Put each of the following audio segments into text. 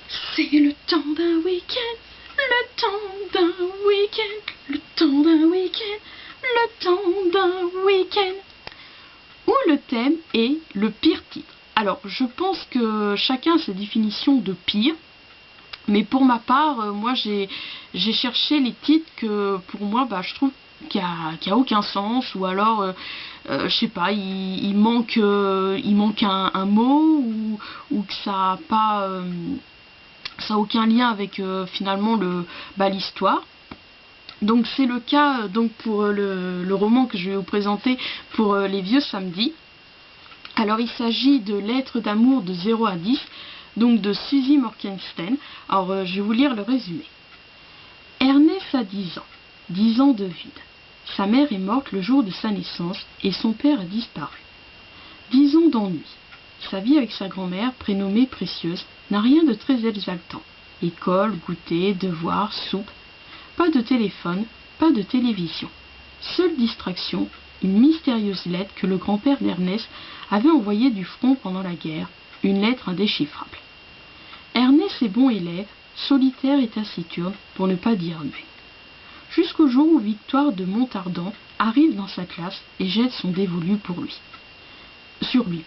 C'est le temps d'un week-end, le temps d'un week-end, le temps d'un week-end, le temps d'un week-end. Où le thème est le pire titre. Alors, je pense que chacun a sa définition de pire. Mais pour ma part, moi j'ai cherché les titres que pour moi je trouve qu'il y a aucun sens, ou alors je sais pas, il manque un mot, ou que ça a pas ça a aucun lien avec finalement l'histoire. Donc c'est le cas donc pour le roman que je vais vous présenter pour Les Vieux Samedis. Alors il s'agit de Lettres d'amour de 0 à 10, donc de Suzy Morgenstern. Alors je vais vous lire le résumé. Ernest a 10 ans de vide. Sa mère est morte le jour de sa naissance et son père a disparu. 10 ans d'ennui. Sa vie avec sa grand-mère, prénommée Précieuse, n'a rien de très exaltant. École, goûter, devoirs, soupe. Pas de téléphone, pas de télévision. Seule distraction, une mystérieuse lettre que le grand-père d'Ernest avait envoyée du front pendant la guerre, une lettre indéchiffrable. Ernest est bon élève, solitaire et taciturne, pour ne pas dire muet. Jusqu'au jour où Victoire de Montardon arrive dans sa classe et jette son dévolu sur lui.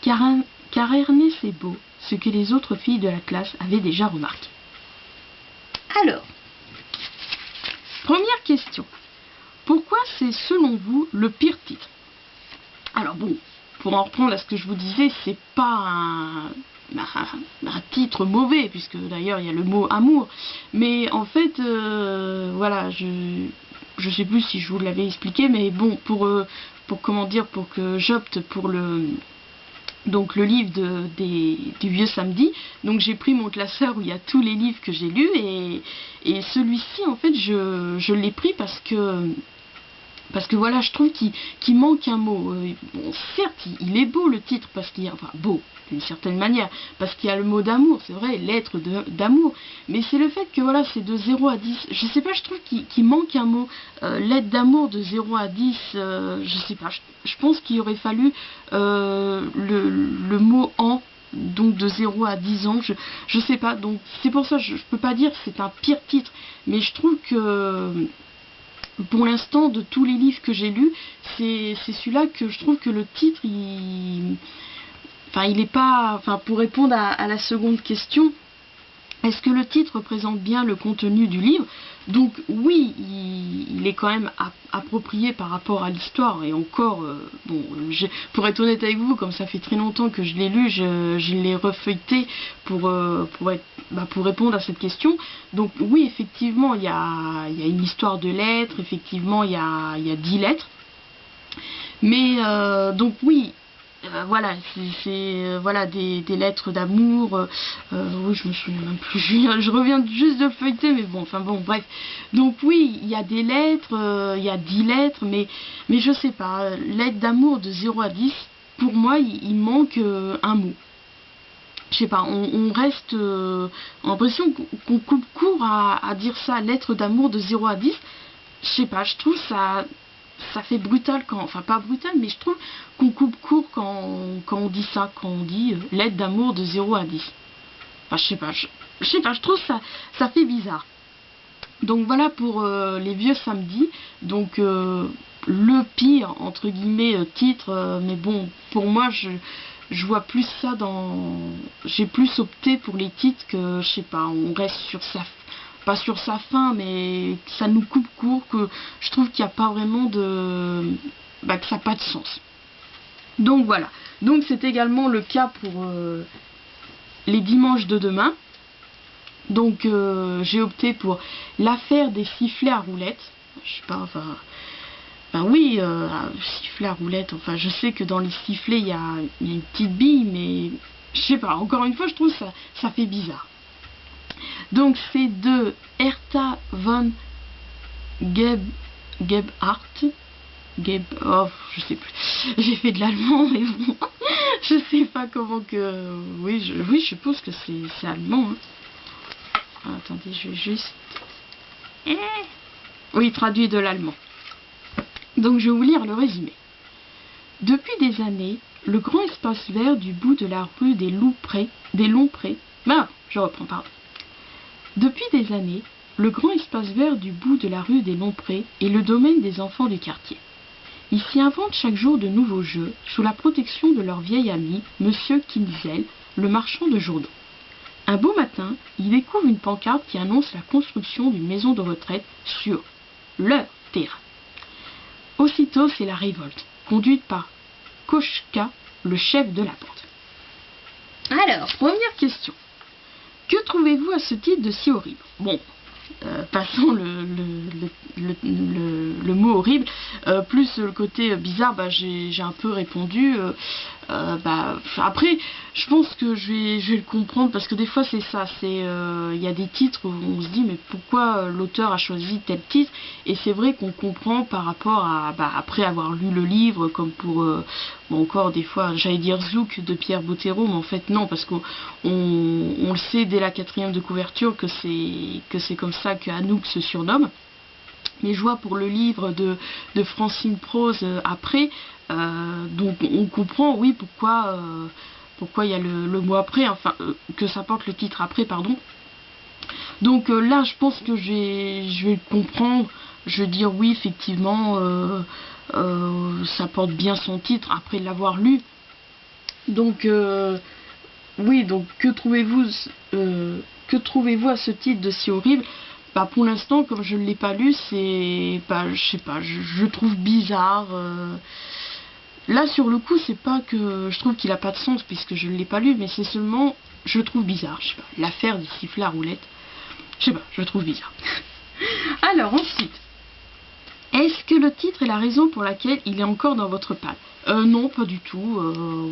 Car Ernest est beau, ce que les autres filles de la classe avaient déjà remarqué. Alors, première question. Pourquoi c'est selon vous le pire titre? Alors bon, pour en reprendre à ce que je vous disais, c'est pas un titre mauvais, puisque d'ailleurs il y a le mot amour. Mais en fait, voilà, je sais plus si je vous l'avais expliqué, mais bon, pour que j'opte pour donc le livre du Vieux Samedi, donc j'ai pris mon classeur où il y a tous les livres que j'ai lus, et celui-ci en fait je l'ai pris parce que voilà, je trouve qu'il manque un mot. Bon, certes, il est beau le titre, parce qu'il y a, enfin beau d'une certaine manière, parce qu'il y a le mot d'amour, c'est vrai, lettre d'amour, mais c'est le fait que voilà, c'est de 0 à 10, je sais pas, je trouve qu'il manque un mot, lettre d'amour de 0 à 10, je sais pas, je pense qu'il aurait fallu le mot en, donc de 0 à 10 ans, je sais pas, donc c'est pour ça, je peux pas dire que c'est un pire titre, mais je trouve que pour l'instant, de tous les livres que j'ai lus, c'est celui-là que je trouve que le titre, il est pas... Enfin, pour répondre à la seconde question, est-ce que le titre représente bien le contenu du livre? Donc oui, il est quand même approprié par rapport à l'histoire, et encore, bon, pour être honnête avec vous, comme ça fait très longtemps que je l'ai lu, je l'ai refeuilleté pour répondre à cette question. Donc oui, effectivement, il y a une histoire de lettres, effectivement, il y a 10 lettres, mais donc oui, voilà, c'est voilà des lettres d'amour. Oui, je me souviens même plus. Je reviens juste de le feuilleter, mais bon, enfin bon, bref. Donc oui, il y a des lettres, il y a 10 lettres, mais je sais pas. Lettre d'amour de 0 à 10, pour moi, il manque un mot. Je sais pas, on reste en l'impression qu'on coupe court à dire ça, lettre d'amour de 0 à 10. Je sais pas, je trouve ça fait brutal enfin pas brutal, mais je trouve qu'on coupe court quand on dit ça, quand on dit lettre d'amour de 0 à 10. Enfin je sais pas, je trouve ça fait bizarre. Donc voilà pour Les Vieux Samedis, donc le pire entre guillemets titre, mais bon, pour moi je vois plus ça j'ai plus opté pour les titres que, je sais pas, on reste sur pas sur sa fin, mais ça nous coupe court, que je trouve qu'il n'y a pas vraiment que ça n'a pas de sens. Donc voilà, donc c'est également le cas pour les dimanches de demain. Donc j'ai opté pour l'affaire des sifflets à roulettes. Je sais pas, oui, sifflet à roulettes, enfin je sais que dans les sifflets il y a une petite bille, mais je sais pas, encore une fois je trouve ça fait bizarre. Donc c'est de Herta von Gebhardt. Oh, je sais plus. J'ai fait de l'allemand, mais bon, je sais pas comment que. Oui, je suppose que c'est allemand. Hein. Attendez, je vais juste. Oui, traduit de l'allemand. Donc je vais vous lire le résumé. Depuis des années, le grand espace vert du bout de la rue des Longs Prés, je reprends, pardon. Depuis des années, le grand espace vert du bout de la rue des Longs-Prés est le domaine des enfants du quartier. Ils s'y inventent chaque jour de nouveaux jeux, sous la protection de leur vieil ami, Monsieur Kinzel, le marchand de journaux. Un beau matin, ils découvrent une pancarte qui annonce la construction d'une maison de retraite sur leur terrain. Aussitôt, c'est la révolte, conduite par Koshka, le chef de la bande. Alors, première question. Que trouvez-vous à ce titre de si horrible? Bon, passons le mot horrible, plus le côté bizarre, bah, j'ai un peu répondu. Après, je pense que je vais le comprendre, parce que des fois c'est ça, il y a des titres où on se dit mais pourquoi l'auteur a choisi tel titre, et c'est vrai qu'on comprend par rapport à, après avoir lu le livre, comme pour, bon, encore des fois, j'allais dire Zouk de Pierre Bottero, mais en fait non, parce qu'on le sait dès la 4e de couverture que c'est comme ça que Anouk se surnomme. Mais je vois pour le livre de Francine Prose après, donc on comprend, oui, pourquoi il y a le mot après, enfin, que ça porte le titre après, pardon. Donc là, je pense que je vais le comprendre, je vais dire oui, effectivement, ça porte bien son titre après l'avoir lu. Donc, oui, donc que trouvez-vous à ce titre de si horrible? Bah, pour l'instant, comme je ne l'ai pas lu, c'est, je sais pas, je trouve bizarre. Là, sur le coup, c'est pas que je trouve qu'il a pas de sens puisque je ne l'ai pas lu, mais c'est seulement, je le trouve bizarre. Je sais pas, l'affaire du sifflet à roulette. Je sais pas, je le trouve bizarre. Alors ensuite, est-ce que le titre est la raison pour laquelle il est encore dans votre palle? Non, pas du tout.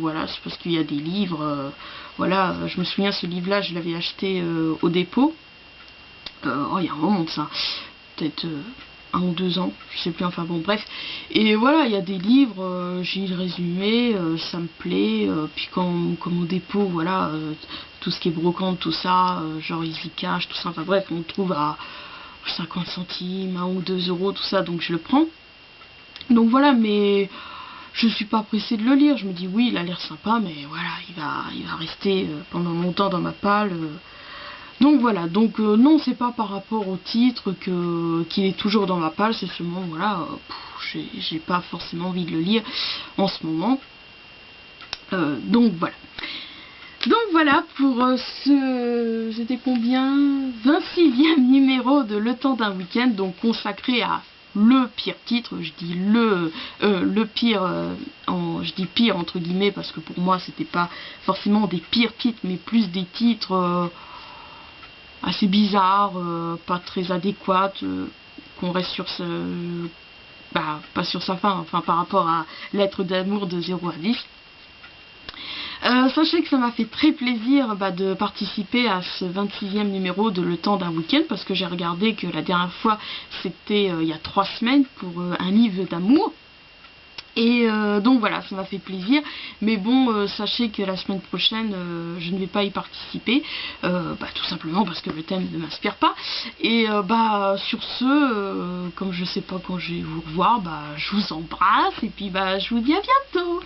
Voilà, c'est parce qu'il y a des livres. Voilà, je me souviens, ce livre-là, je l'avais acheté au dépôt. Oh, il y a un moment de ça, peut-être 1 ou 2 ans, je sais plus, enfin bon, bref. Et voilà, il y a des livres, j'ai le résumé, ça me plaît, puis comme au dépôt, voilà, tout ce qui est brocante, tout ça, genre Easy Cash, tout ça, enfin bref, on le trouve à 50 centimes, 1 ou 2 euros, tout ça, donc je le prends. Donc voilà, mais je suis pas pressée de le lire, je me dis oui, il a l'air sympa, mais voilà, il va rester pendant longtemps dans ma palle. Donc voilà, donc non, c'est pas par rapport au titre qu'il est toujours dans ma palle, c'est seulement, voilà, j'ai pas forcément envie de le lire en ce moment. Donc voilà. Donc voilà pour c'était combien, 26e numéro de Le Temps d'un week-end, donc consacré à le pire titre. Je dis le pire, je dis pire entre guillemets, parce que pour moi c'était pas forcément des pires titres, mais plus des titres assez bizarre, pas très adéquate, qu'on reste sur pas sur sa fin, enfin par rapport à Lettre d'amour de 0 à 10. Sachez que ça m'a fait très plaisir de participer à ce 26e numéro de Le Temps d'un week-end, parce que j'ai regardé que la dernière fois c'était il y a 3 semaines pour un livre d'amour. Et donc voilà, ça m'a fait plaisir, mais bon, sachez que la semaine prochaine, je ne vais pas y participer, tout simplement parce que le thème ne m'inspire pas. Et sur ce, comme je sais pas quand je vais vous revoir, je vous embrasse, et puis je vous dis à bientôt.